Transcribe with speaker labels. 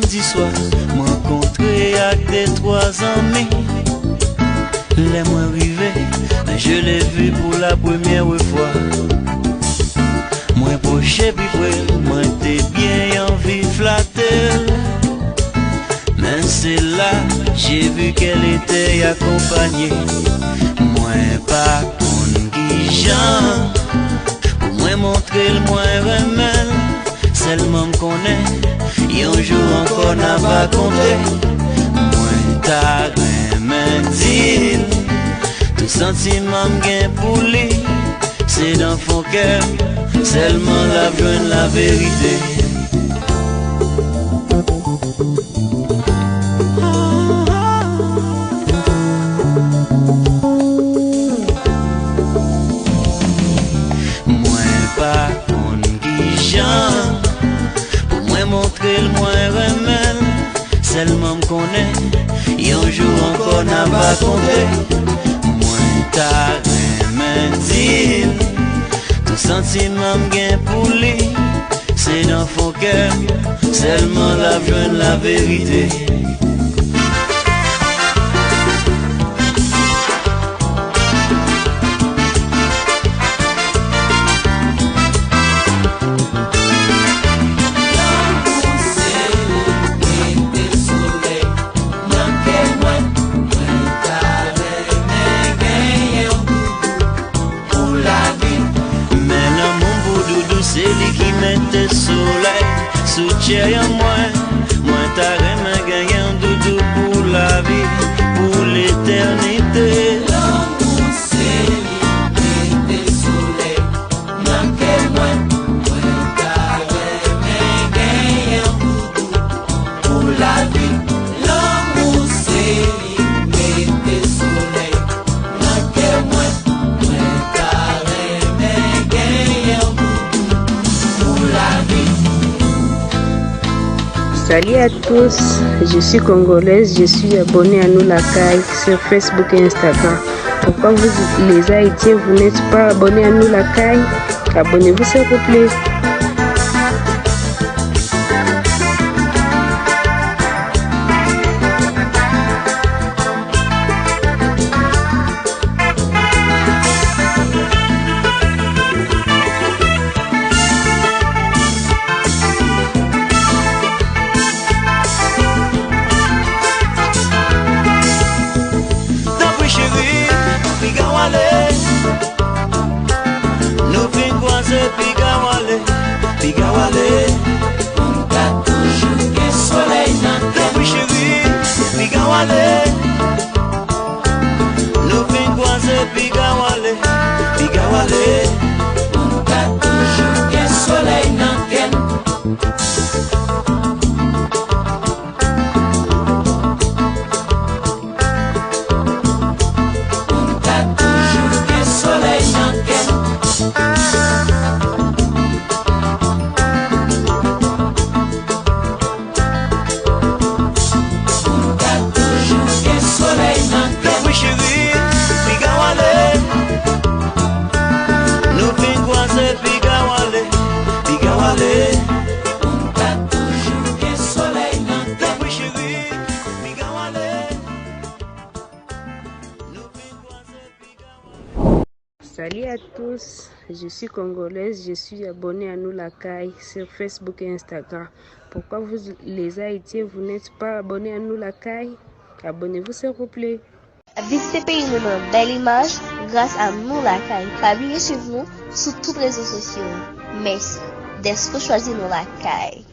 Speaker 1: samedi soir, rencontré avec des 3 amis. Les moins rivés, je l'ai vu pour la première fois. Moi proche puis près, moi t'es bien envie flatter. Mais c'est là, j'ai vu qu'elle était accompagnée. Moi pas con qui j'en, pour moi montrer le moins remède. Seulement me connaît, et un jour encore n'a pas compté. Moi t'as remède dit, tout sentiment m'gain pour lui. C'est dans son cœur, seulement la joindre la vérité. Montrer le moins remède, seulement me connaît, et un jour encore n'a pas compté. Moi t'as remède dit, tout sentiment m'gain pour lui. C'est dans son cœur, seulement la joindre la vérité. C'est lui qui met le soleil sous cherry en moi t'as remède gagné un doudou pour la vie, pour l'éternité.
Speaker 2: L'amour c'est lui qui met le soleil dans moi t'as remède gagné un doudou pour la vie. L'amour c'est lui qui met le soleil dans moi t'as remède gagné un doudou.
Speaker 3: Salut à tous, je suis congolaise, je suis abonnée à Nous la Caille sur Facebook et Instagram. Pourquoi vous les Haïtiens, vous n'êtes pas abonnés à Nous la Caille? Abonnez-vous s'il vous plaît.
Speaker 1: Nous fin croiser Pigawale,
Speaker 2: on t'a toujours que soleil dans
Speaker 1: depuis chérie, Pigawale. Nous fin croiser Pigawale,
Speaker 2: on t'a toujours que soleil dans
Speaker 3: Salut à tous, je suis congolaise, je suis abonnée à Nous la Caille sur Facebook et Instagram. Pourquoi vous les Haïtiens, vous n'êtes pas abonnés à Nous la Caille? Abonnez-vous s'il vous plaît.
Speaker 4: Visitez pays nous dans belle image grâce à Nous la Caille. Abonnez-vous sur tous les réseaux sociaux. Merci d'être choisi Nous la Caille.